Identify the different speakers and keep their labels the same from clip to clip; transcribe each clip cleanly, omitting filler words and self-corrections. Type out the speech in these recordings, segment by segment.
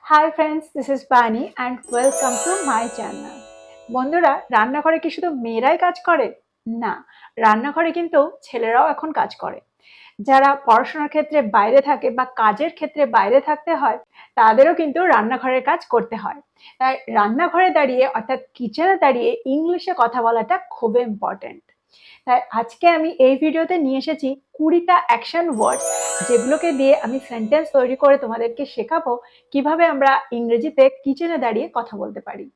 Speaker 1: Hi friends, this is Bani and welcome to my channel. বন্ধুরা, রান্নাঘরে কি শুধু মেয়েরাই কাজ করে? না, রান্নাঘরে কিন্তু ছেলেরাও এখন কাজ করে। যারা পড়াশোনার ক্ষেত্রে বাইরে থাকে বা কাজের ক্ষেত্রে বাইরে থাকতে হয়, তাদেরও কিন্তু রান্নাঘরের কাজ করতে হয়। তাই রান্নাঘরে দাঁড়িয়ে অর্থাৎ কিচেনে দাঁড়িয়ে ইংলিশে কথা বলাটা খুবই ইম্পর্টেন্ট। তাই আজকে আমি এই ভিডিওতে নিয়ে এসেছি 20টা অ্যাকশন ওয়ার্ডস, যেগুলোকে দিয়ে আমি সেন্টেন্স তৈরি করে তোমাদেরকে শেখাবো কিভাবে আমরা ইংরেজিতে কিচেনে দাঁড়িয়ে কথা বলতে পারি।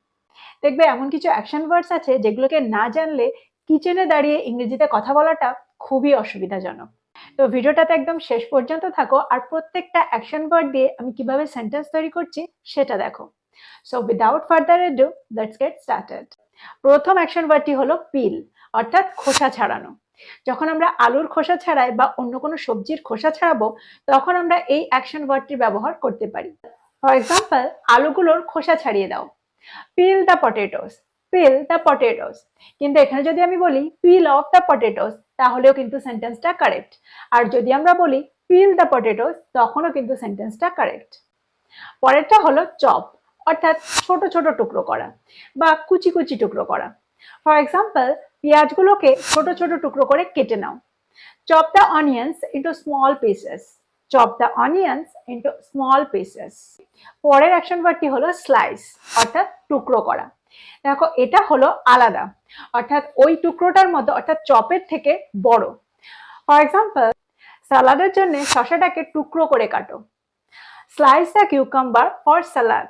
Speaker 1: দেখবে এমন কিছু অ্যাকশন ওয়ার্ডস আছে যেগুলোকে না জানলে কিচেনে দাঁড়িয়ে ইংরেজিতে কথা বলাটা খুবই অসুবিধাজনক। তো ভিডিওটাতে একদম শেষ পর্যন্ত থাকো আর প্রত্যেকটা অ্যাকশন ওয়ার্ড দিয়ে আমি কিভাবে সেন্টেন্স তৈরি করছি সেটা দেখো। So without further edu, let's get started. প্রথম অ্যাকশন ওয়ার্ডটি হলো পিল, অর্থাৎ খোসা ছাড়ানো। যখন আমরা আলুর খোসা ছাড়াই বা অন্য কোনো সবজির খোসা ছাড়াবো, তখন আমরা এই অ্যাকশন ওয়ার্ডটি ব্যবহার করতে পারি। ফর এক্সাম্পল, আলুগুলোর খোসা ছাড়িয়ে দাও। Peel the potatoes, peel the potatoes. কিন্তু এখানে যদি আমি বলি পিল অফ দ্য পটেটোস, তাহলেও কিন্তু সেন্টেন্সটা কারেক্ট। আর যদি আমরা বলি পিল দ্য পটেটোস, তখনও কিন্তু সেন্টেন্সটা কারেক্ট। পরেরটা হলো চপ, অর্থাৎ ছোট ছোট টুকরো করা বা কুচি কুচি টুকরো করা। ফর এক্সাম্পল, পেঁয়াজগুলোকে ছোট ছোট টুকরো করে কেটে নাও। Chop the onions into small pieces, chop the onions into small pieces. পরের অ্যাকশন ওয়ার্ডটি হলো স্লাইস, অর্থাৎ টুকরো করা। দেখো, এটা হলো আলাদা, অর্থাৎ ওই টুকরোটার মতো, অর্থাৎ চপের থেকে বড়। ফর এক্সাম্পল, সালাদের জন্য শসাটাকে টুকরো করে কাটো। Slice the cucumber for salad,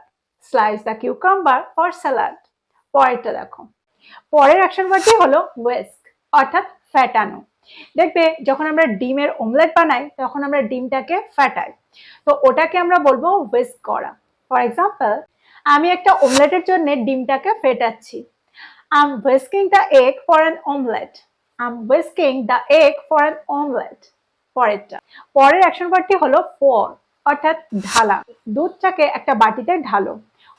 Speaker 1: slice the cucumber for salad. পরেরটা দেখো। পরের অ্যাকশন ওয়ার্ডটি হলো ওয়েস্ক, অর্থাৎ ফ্যাটানো। দেখবে যখন আমরা ডিমের অমলেট বানাই, তখন আমরা ডিমটাকে ফ্যাটাই, তো ওটাকে আমরা বলবো ওয়েস্ক করা। ফর এক্সাম্পল, আমি একটা অমলেটের জন্য ডিমটাকে ফেটাচ্ছি। I am whisking the egg for an omelette, I am whisking the egg for an omelette। পরের অ্যাকশন ওয়ার্ডটি হলো pour, অর্থাৎ ঢালা। দুধটাকে একটা বাটিতে ঢালো।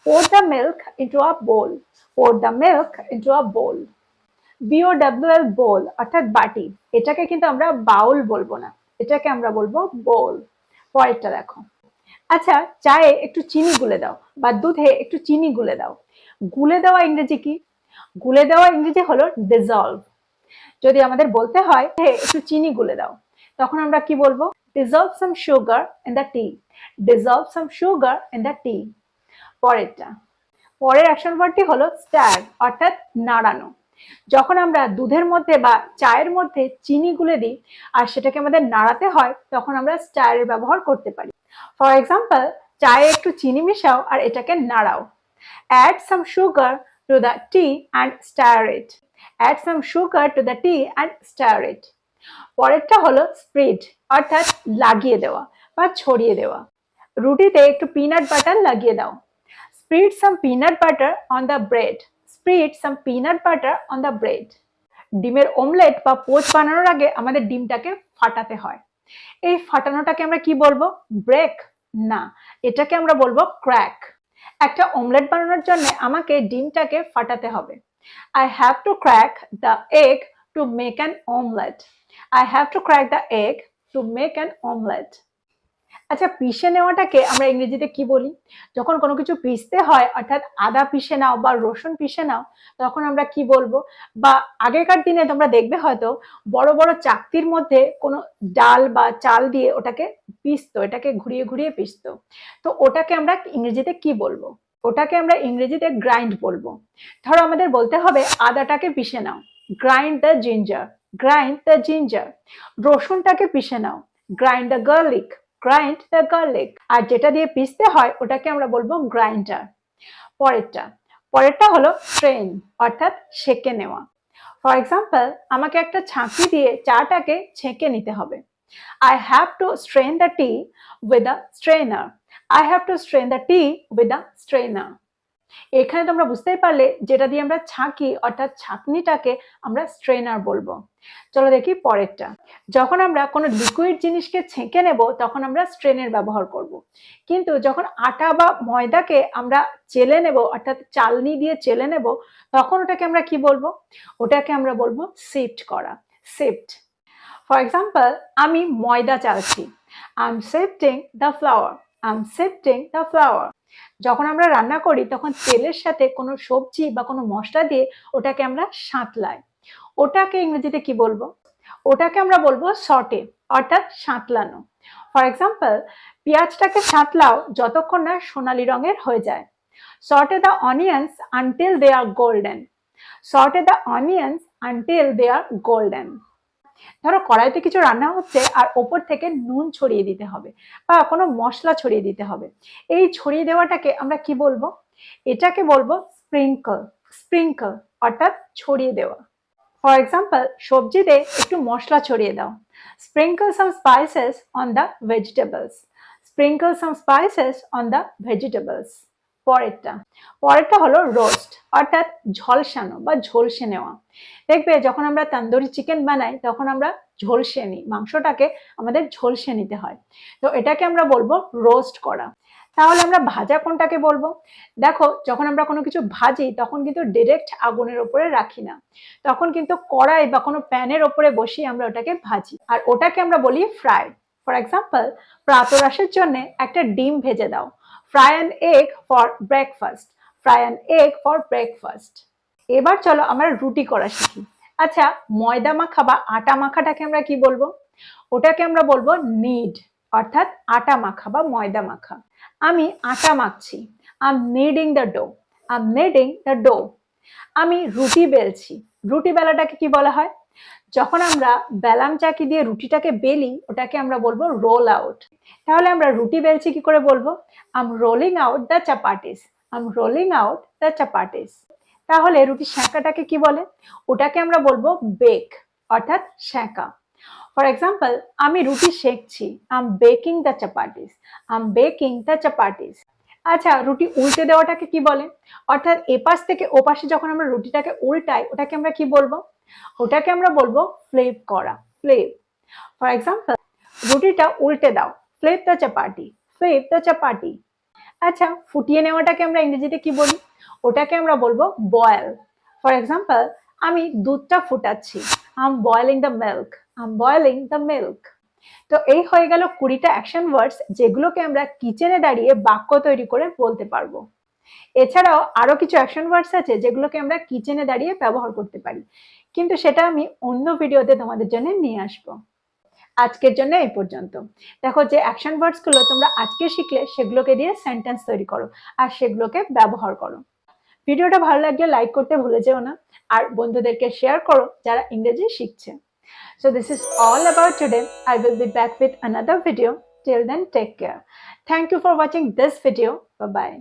Speaker 1: pour the milk into a bowl, pour the milk into a bowl। BOWL, bowl, অর্থাৎ বাটি। এটাকে কিন্তু আমরা বাউল বলবো না, এটাকে আমরা বলবো বোল। পরেরটা দেখো। আচ্ছা, চায়ে একটু চিনি গুলে দাও বা দুধে একটু চিনি গুলে দাও। গুলে দেওয়া ইংরেজি কি? গুলে দেওয়া ইংরেজি হলো ডিজলভ। যদি আমাদের বলতে হয় একটু চিনি গুলে দাও, তখন আমরা কি বলবো? Dissolve some sugar in the tea, dissolve some sugar in the tea. পরের অ্যাকশন ওয়ার্ডটি হলো স্টার, অর্থাৎ নাড়ানো। যখন আমরা দুধের মধ্যে বা চায়ের মধ্যে চিনি গুলে দিই আর সেটাকে আমাদের নাড়াতে হয়, তখন আমরা স্টারের ব্যবহার করতে পারি। ফর এক্সাম্পল, চায়ে একটু চিনি মিশাও আর এটাকে নাড়াও। Add some sugar to the tea and stir it, add some sugar to the tea and stir it. পরেরটা হলো স্প্রেড, অর্থাৎ লাগিয়ে দেওয়া বা ছড়িয়ে দেওয়া। রুটিতে একটু পিনাট বাটার লাগিয়ে দাও। Spread some peanut butter on the bread, spread some peanut butter on the bread। ডিমের অমলেট বা পোচ বানানোর আগে আমাদের ডিমটাকে ফাটাতে হয়। এই ফাটানোটাকে আমরা কি বলবো? ব্রেক? না, এটাকে আমরা বলবো ক্র্যাক। একটা অমলেট বানানোর জন্য আমাকে ডিমটাকে ফাটাতে হবে। I have to crack the egg to make an omelette, I have to crack the egg to make an omelette। আচ্ছা, পিষে নেওয়াটাকে আমরা ইংরেজিতে কি বলি? যখন কোনো কিছু পিষতে হয়, অর্থাৎ আদা পিষে নাও বা রসুন পিষে নাও, তখন আমরা কি বলবো? বা আগেকার দিনে তোমরা দেখবে হয়তো বড় বড় চাকতির মধ্যে কোনো ডাল বা চাল দিয়ে ওটাকে পিষতো, এটাকে ঘুরিয়ে ঘুরিয়ে পিষতো। তো ওটাকে আমরা ইংরেজিতে কি বলবো? ওটাকে আমরা ইংরেজিতে গ্রাইন্ড বলবো। ধরো আমাদের বলতে হবে আদাটাকে পিষে নাও, grind the ginger, grind the ginger. রসুনটাকে পিষে নাও, grind the garlic, grind the garlic. আর যেটা দিয়ে পিষতে হয় ওটাকে আমরা বলবো গ্রাইন্ডার। পরেরটা হলো স্ট্রেন, অর্থাৎ সেঁকে নেওয়া। ফর এক্সাম্পল, আমাকে একটা ছাঁকি দিয়ে চাটাকে ছেঁকে নিতে হবে। I have to strain the tea with a strainer, I have to strain the tea with a strainer। এখানে তোমরা বুঝতেই পারলে যেটা দিয়ে আমরা ছাঁকি, অর্থাৎ ছাঁকনিটাকে আমরা স্ট্রেনার বলবো। চলো দেখি পরেরটা। যখন আমরা কোনো লিকুইড জিনিসকে ছেঁকে নেব, তখন আমরা স্ট্রেনের ব্যবহার করব। কিন্তু যখন আটা বা ময়দাকে আমরা চেলে নেব, অর্থাৎ চালনি দিয়ে চেলে নেব, তখন ওটাকে আমরা কি বলবো? ওটাকে আমরা বলবো সিফট করা, সিফট। ফর এক্সাম্পল, আমি ময়দা চালছি। I am sifting the flour, I am sifting the flour. যখন আমরা রান্না করি তখন তেলের সাথে কোনো সবজি বা কোনো মশলা দিয়ে ওটাকে আমরা সাঁতলাই। ওটাকে ইংরেজিতে কি বলবো? ওটাকে আমরা বলবো সটে, অর্থাৎ সাঁতলানো। ফর এক্সাম্পল, পেঁয়াজটাকে সাঁতলাও যতক্ষণ না সোনালী রঙের হয়ে যায়। Saute the onions until they are golden. Saute the onions until they are golden. ধরো কড়াইতে কিছু রান্না হচ্ছে আর ওপর থেকে নুন ছড়িয়ে দিতে হবে বা কোনো মশলা ছড়িয়ে দিতে হবে। এই ছড়িয়ে দেওয়াটাকে আমরা কি বলবো? এটাকে বলবো স্প্রিঙ্কল। স্প্রিঙ্কল অর্থাৎ ছড়িয়ে দেওয়া। ফর এক্সাম্পল, সবজিতে একটু মশলা ছড়িয়ে দাও। Sprinkle some spices on the vegetables. Sprinkle some spices on the vegetables. পরেরটা হলো রোস্ট, অর্থাৎ ঝলসানো বা ঝলসে নেওয়া। দেখবে যখন আমরা তন্দুরি চিকেন বানাই তখন আমরা ঝলসে নিই, মাংসটাকে আমাদের ঝলসে নিতে হয়। তো এটাকে আমরা বলবো রোস্ট করা। তাহলে আমরা ভাজা কোনটাকে বলবো? দেখো, যখন আমরা কোনো কিছু ভাজি তখন কিন্তু ডিরেক্ট আগুনের উপরে রাখি না, তখন কিন্তু কড়াই বা কোনো প্যানের ওপরে বসিয়ে আমরা ওটাকে ভাজি, আর ওটাকে আমরা বলি ফ্রাই। ফর এক্সাম্পল, প্রাতরাশের জন্য একটা ডিম ভেজে দাও। Fry an egg for breakfast. Fry an egg for breakfast. এবার চলো আমরা রুটি করা শিখি। আচ্ছা, ময়দা মাখা বা আটা মাখাটাকে আমরা কি বলবো? ওটাকে আমরা বলবো নিড, অর্থাৎ আটা মাখা বা ময়দা মাখা। আমি আটা মাখছি। I am kneading the dough. I am kneading the dough. আমি রুটি বেলছি। রুটি বেলাটাকে কি বলা হয়? যখন আমরা বেলাম চাকি দিয়ে রুটিটাকে বেলি ওটাকে আমরা বলবো রোল আউট। তাহলে আমরা রুটি বেলছি কি করে বলবো? I am rolling out the chapatis. I am rolling out the chapatis. তাহলে রুটি সেঁকাটাকে কি বলে? ওটাকে আমরা বলবো বেক, অর্থাৎ সেঁকা। ফর এক্সাম্পল, আমি রুটি সেঁকছি। I am baking the chapatis. I am baking the chapatis. আচ্ছা, রুটি উল্টে দেওয়াটাকে কি বলে? অর্থাৎ এপাশ থেকে ওপাশে যখন আমরা রুটিটাকে উল্টাই ওটাকে আমরা কি বলবো? ওটাকে আমরা বলবো ফ্লিপ করা। ফ্লিপ। ফর এক্সাম্পল, রুটিটা উল্টে দাও। Flip the chapati. Flip the chapati. আচ্ছা, ফুটিয়ে নেওয়াটাকে আমরা ইংরেজিতে কি বলি? ওটাকে আমরা বলবো বয়েল। ফর এক্সাম্পল, আমি দুধটা ফুটাচ্ছি। I am boiling the milk. I am boiling the milk. তো এই হয়ে গেল 20টা অ্যাকশন ওয়ার্ডস, যেগুলোকে আমরা কিচেনে দাঁড়িয়ে বাক্য তৈরি করে বলতে পারবো। এছাড়াও আরো কিছু অ্যাকশন ওয়ার্ডস আছে যেগুলোকে আমরা কিচেনে দাঁড়িয়ে ব্যবহার করতে পারি, কিন্তু সেটা আমি অন্য ভিডিওতে তোমাদের জন্য নিয়ে আসবো। আজকের জন্য এই পর্যন্ত। দেখো, যে অ্যাকশন ওয়ার্ডস গুলো তোমরা আজকে শিখলে সেগুলোকে দিয়ে সেন্টেন্স তৈরি করো আর সেগুলোকে ব্যবহার করো। ভিডিওটা ভালো লাগলে লাইক করতে ভুলে যেও না, আর বন্ধুদেরকে শেয়ার করো যারা ইংরেজি শিখছে। So this is all about today. I will be back with another video. Till then, take care. Thank you for watching this video. Bye bye.